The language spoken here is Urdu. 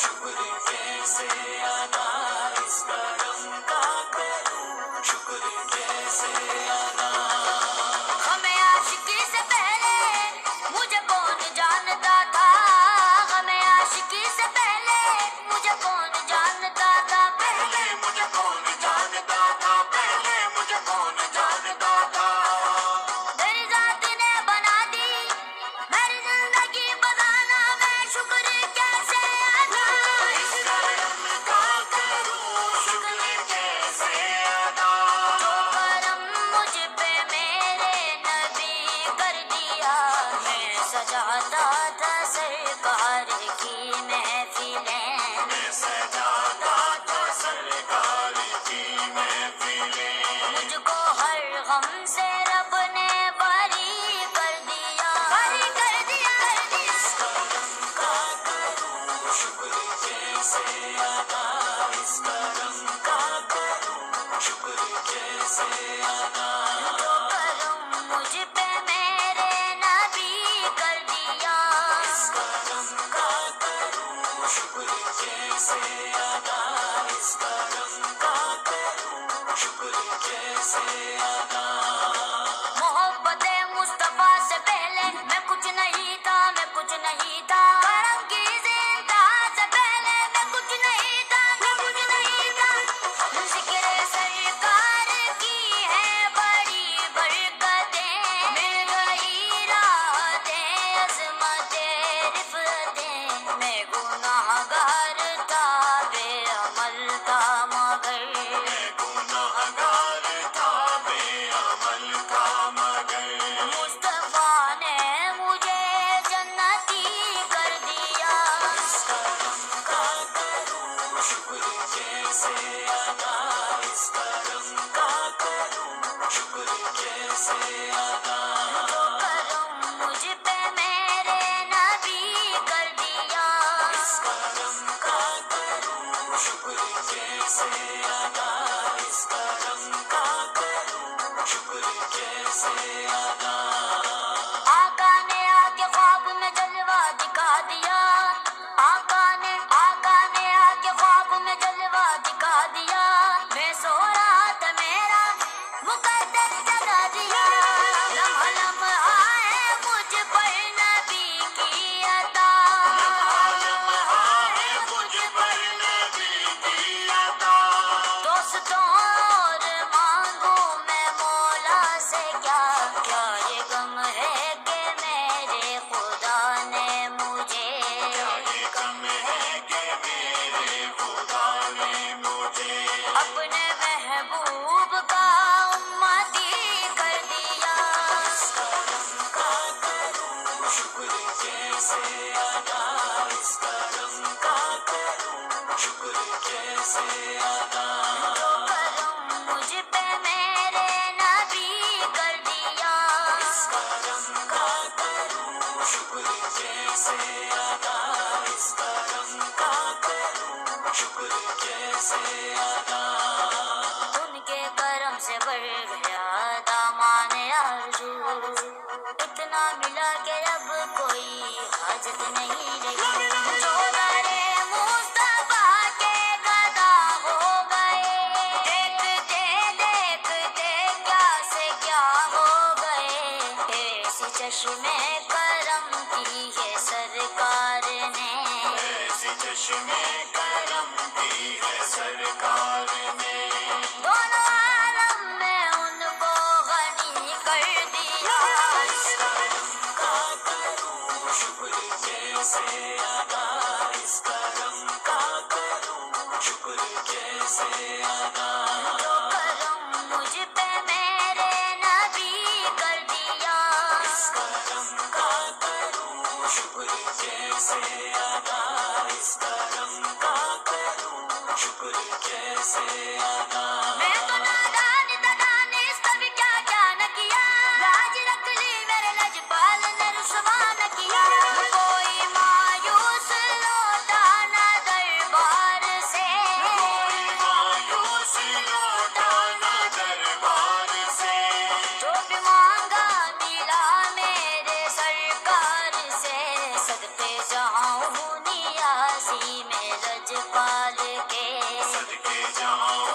شکر کیسے ادا اس کرم کا کروں، شکر کیسے ادا۔ ہمیں عاشقی سے پہلے مجھے کون جانتا تھا، ہمیں عاشقی سے پہلے مجھے کون جانتا تھا، پہلے مجھے کون جانتا تھا، پہلے مجھے کون جانتا تھا۔ تیری ذات نے بنا دی میری زندگی بتانا میں شکر کیسے ادا اس کرم کا کروں، شکر کیسے ادا۔ جو کرم مجھ پہ میرے نبی کر دیا، میں سجاتا تھا سرکار کی محفلیں، میں سجاتا تھا سرکار کی محفلیں، مجھ کو ہر غم سے رب نے بری کر دیا، بری کر دیا، اس کرم کا کروں، شکر کیسے ادا اس کرم کا کروں، شکر کیسے ادا۔ جو کرم مجھ پہ میرے نبی کر دیا، اس کرم کا کروں، شکر کیسے ادا اس کرم کا کروں، شکر کیسے ادا۔ محبت مصطفیٰ سے پہلے میں کچھ نہیں تھا، میں کچھ نہیں تھا، کرم کی زندہ سے پہلے میں کچھ نہیں تھا، میں کچھ نہیں تھا، ذکر سرکار کی ہے بڑی برکتیں، مل گئی راحتیں عظمتیں رفتیں، میں گناہ گار تھا بے عمل تھا مگر، میں گناہ گار تھا، بے عمل تھا مگر، مصطفیٰ نے مجھے جنتی کر دیا، اس کرم کا کروں، شکر کیسے ادا اس کرم کا کروں، شکر کیسے ادا۔ جو کرم مجھ پہ میرے نبی کر دیا، اس کرم کا کروں، شکر کیسے ادا اس کرم کا کروں، شکر کیسے ادا۔ آقا نے آ کے خواب میں جلوہ دکھا دیا، آقا نے آ کے خواب میں جلوہ دکھا دیا، میں سو رہا تھا میرا مقدر جگا دیا، لمحہ لمحہ ہے مجھ پر نبی کی عطا، لمحہ ہے مجھ پر نبی کی عطا، دوستوں اور مانگوں میں مولا سے کیا، کیا یہ غم ہے کہ میرے خدا نے مجھے یہ کم ہے کہ میرے خدا نے مجھے اپنے محبوب کا امتی کر دیا، اس کرم کا کروں، شکر کیسے ادا اس کرم کا کروں، شکر کیسے ادا۔ جو کرم مجھ پہ میرے نبی کر دیا، اس کرم کا کروں، شکر کیسے ادا اس کرم کا کروں، شکر کیسے ادا۔ ان کے کرم سے بڑھ گیا دامان آرزو، اتنا ملا کہ اب کوئی حاجت نہیں رہی، جو درے مصطفیٰ کے گدا ہو گئے، دیکھتے دیکھتے کیا سے کیا ہو گئے، ایسی چشمے کرم کی ہے سرکار نے، ایسی چشمے کرم دی ہے سرکار نے، دونوں عالم میں ان کو غنی کر دیا، اس کرم کا کروں، شکر کیسے ادا اس کرم کا کروں، شکر کیسے ادا۔ جو کرم مجھ پہ میرے نبی کر دیا، اس کرم کا کروں، شکر کیسے ادا اس کرم کا کروں، شکر کیسے ادا۔ میں تو نادان تھا دانست بھی کیا کیا نہ کیا، لاج رکھ لی میرے لجپال نے رسوا نہ کیا، کوئی مایوس لوٹا نہ دربار سے، کوئی مایوس لوٹا نہ دربار سے، جو بھی مانگا ملا میرے سرکار سے، صدقے جہاں ہوں نیازی میرے جاؤں